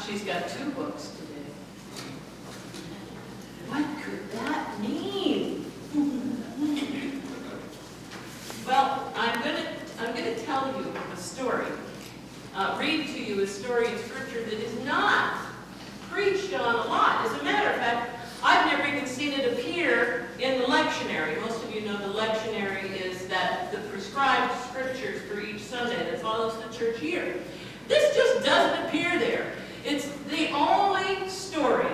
She's got 2 books today. What could that mean? Well, I'm going to tell you a story. Read to you a story in Scripture that is not preached on a lot. As a matter of fact, I've never even seen it appear in the lectionary. Most of you know the lectionary is the prescribed scriptures for each Sunday that follows the church year. This just doesn't appear there. It's the only story.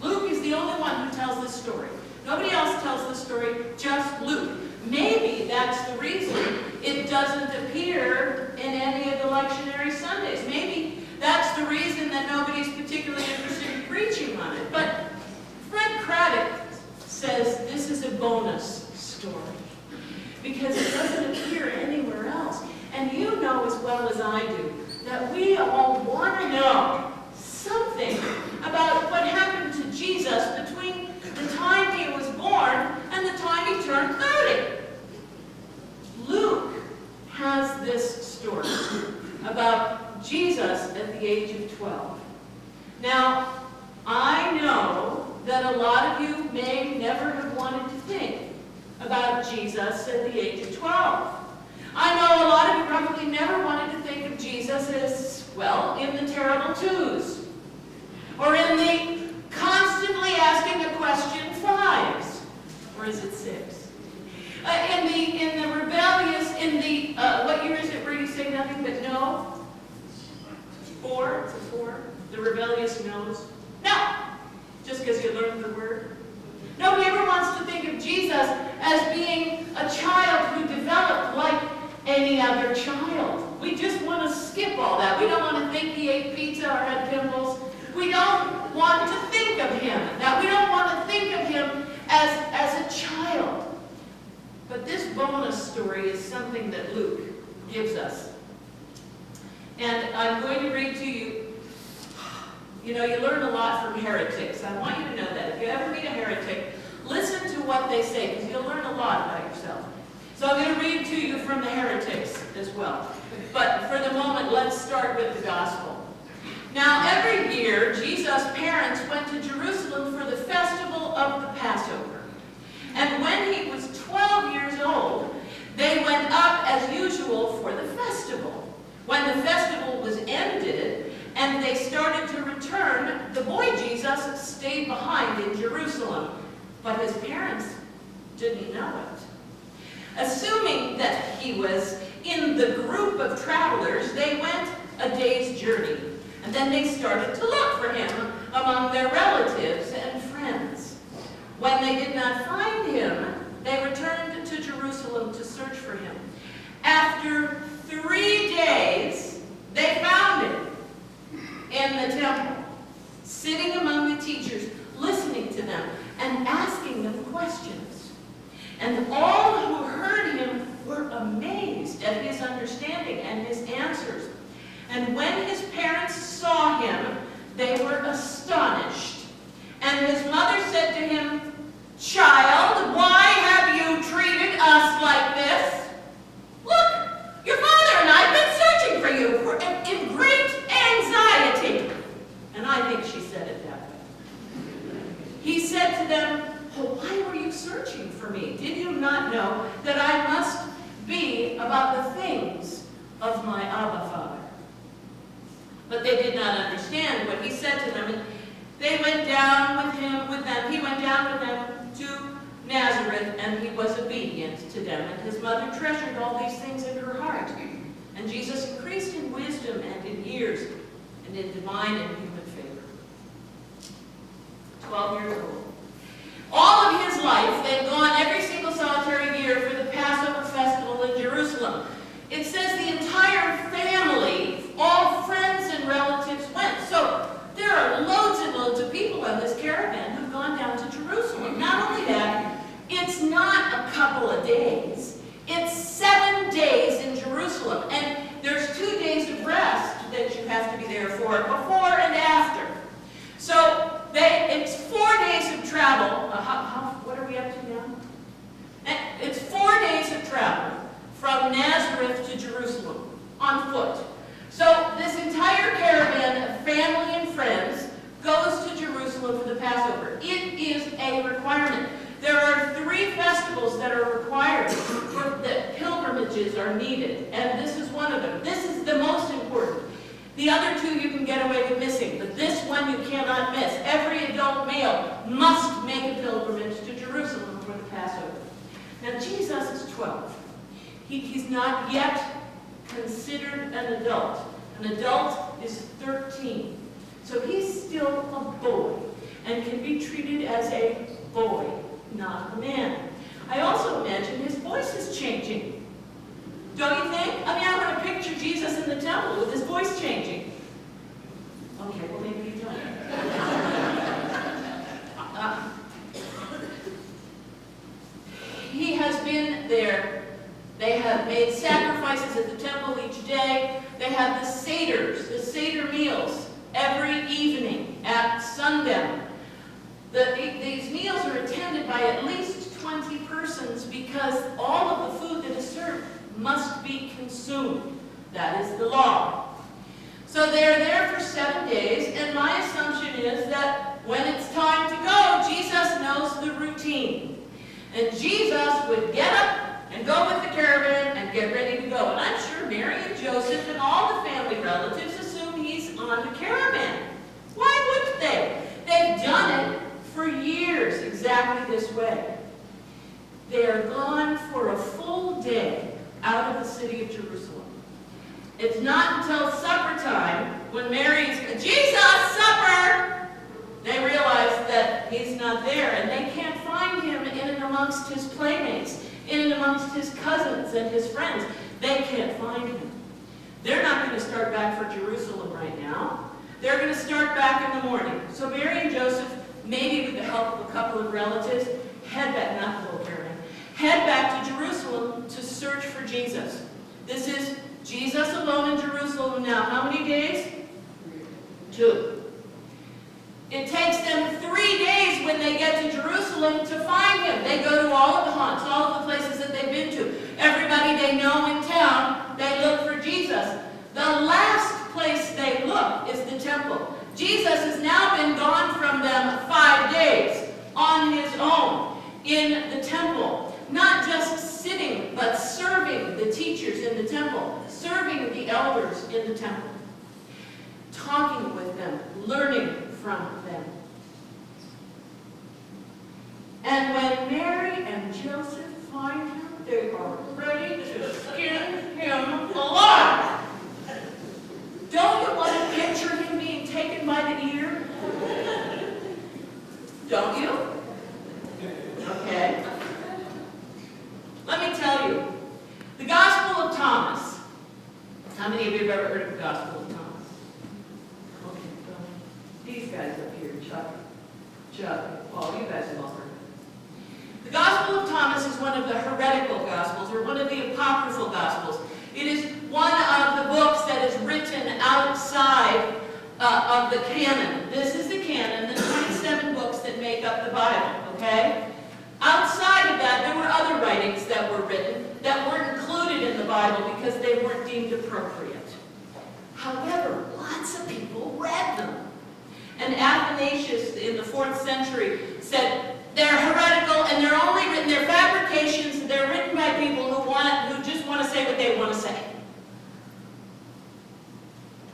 Luke is the only one who tells this story. Nobody else tells this story, just Luke. Maybe that's the reason it doesn't appear in any of the lectionary Sundays. Maybe that's the reason that nobody's particularly interested in preaching on it. But Fred Craddock says this is a bonus story because it doesn't appear anywhere else. And you know as well as I do that we all want to know something about what happened to Jesus between the time he was born and the time he turned 30. Luke has this story about Jesus at the age of 12. Now, I know that a lot of you may never have wanted to think about Jesus at the age of 12. I know a lot of you probably never wanted to think of Jesus as, well, in the terrible twos, or in the constantly asking a question 5s, or is it 6? In the rebellious, what year is it where you say nothing but no? 4, it's a 4. The rebellious no's. No, just because you learned the word. Nobody ever wants to think of Jesus as being a child who developed like any other child. We just want to skip all that. We don't want to think he ate pizza or had pimples. We don't want to think of him. Now, we don't want to think of him as a child. But this bonus story is something that Luke gives us. And I'm going to read to you. You know, you learn a lot from heretics. I want you to know that. If you ever meet a heretic, listen to what they say, because you'll learn a lot about yourself. So I'm going to read to you from the heretics as well. But for the moment, let's start with the gospel. Now, every year, Jesus' parents went to Jerusalem for the festival of the Passover. And when he was 12 years old, they went up as usual for the festival. When the festival was ended and they started to return, the boy Jesus stayed behind in Jerusalem, but his parents didn't know it. Assuming that he was in the group of travelers, they went a day's journey, and then they started to look for him among their relatives and friends. When they did not find him, they returned to Jerusalem to search for him. After 3 days, they found him in the temple, sitting among the teachers, listening to them and asking them questions. And all who heard him were amazed at his understanding and his answers. And when his parents saw him, they were astonished. And his mother said to him, "Child, why have you treated us like this? Look, your father and I have been searching for you in great anxiety." And I think she said it that way. He said to them, "Oh, why were you searching for me? Did you not know that I must be about the things of my Abba Father?" But they did not understand what he said to them. And they went down with them. He went down with them to Nazareth, and he was obedient to them. And his mother treasured all these things in her heart. And Jesus increased in wisdom and in years, and in divine and human favor. 12 years old. All of his life, they'd gone every single solitary year for the Passover festival in Jerusalem. It says the entire family, all friends and relatives went. So there are loads and loads of people on this caravan who've gone down to Jerusalem. Not only that, it's not a couple of days. It's 7 days in Jerusalem. And there's 2 days of rest that you have to be there for, before and after. So it's 4 days of The other two you can get away with missing, but this one you cannot miss. Every adult male must make a pilgrimage to Jerusalem for the Passover. Now Jesus is 12. He's not yet considered an adult. An adult is 13. So he's still a boy and can be treated as a boy, not a man. I also imagine his voice is changing. Don't you think? I mean, I want to picture Jesus in the temple with his voice changing. Okay, well, maybe you don't. He has been there. They have made sacrifices at the temple each day. They have the Seder meals, every evening at sundown. These meals are attended by at least 20 persons because all of the food that is served must be consumed. That is the law. So they're there for 7 days, and my assumption is that when it's time to go, Jesus knows the routine. And Jesus would get up and go with the caravan and get ready to go. And I'm sure Mary and Joseph and all the family relatives assume he's on the caravan. Why wouldn't they? They've done it for years exactly this way. They are gone for a full day out of the city of Jerusalem. It's not until supper time, when Mary's, Jesus, supper! They realize that he's not there, and they can't find him in and amongst his playmates, in and amongst his cousins and his friends. They can't find him. They're not going to start back for Jerusalem right now. They're going to start back in the morning. So Mary and Joseph, maybe with the help of a couple of relatives, head back, not the whole caravan, head back to Jerusalem to search for Jesus. This is Jesus alone in Jerusalem now. How many days? 2. It takes them 3 days when they get to Jerusalem to find him. They go to all of the haunts, all of the places that they've been to. Everybody they know in town, they look for Jesus. The last place they look is the temple. Jesus has now been gone from them 5 days on his own in the temple. Not just sitting, but serving the teachers in the temple, serving the elders in the temple, talking with them, learning from them. And when Mary and Joseph find him, they are ready to skin him alive. Don't you want to picture him being taken by the ear? Don't you? Okay. Let me tell you, the Gospel of Thomas. How many of you have ever heard of the Gospel of Thomas? Okay, well, these guys up here, Chuck, Paul, you guys have all heard of it. The Gospel of Thomas is one of the heretical Gospels, or one of the apocryphal Gospels. It is one of the books that is written outside of the canon. This is the canon, the 27 books that make up the Bible, okay? Outside of that, there were other writings that were written that weren't included in the Bible because they weren't deemed appropriate. However, lots of people read them. And Athanasius in the 4th century said, they're heretical and they're only written, they're fabrications, they're written by people who just want to say what they want to say.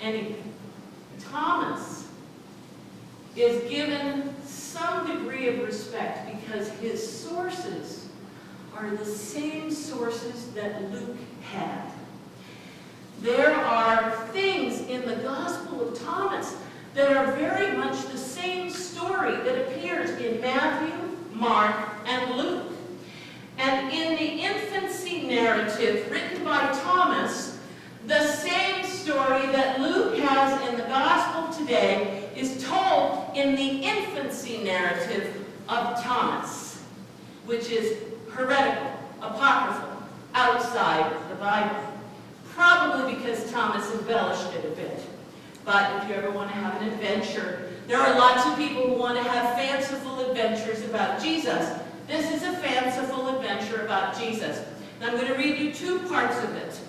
Anyway, Thomas is given some degree of respect because his sources are the same sources that Luke had. There are things in the Gospel of Thomas that are very much the same story that appears in Matthew, Mark, and Luke. And in the infancy narrative written by Thomas, the same story that Luke has in the Gospel today is told in the infancy narrative of Thomas, which is heretical, apocryphal, outside the Bible. Probably because Thomas embellished it a bit. But if you ever want to have an adventure, there are lots of people who want to have fanciful adventures about Jesus. This is a fanciful adventure about Jesus. And I'm going to read you 2 parts of it.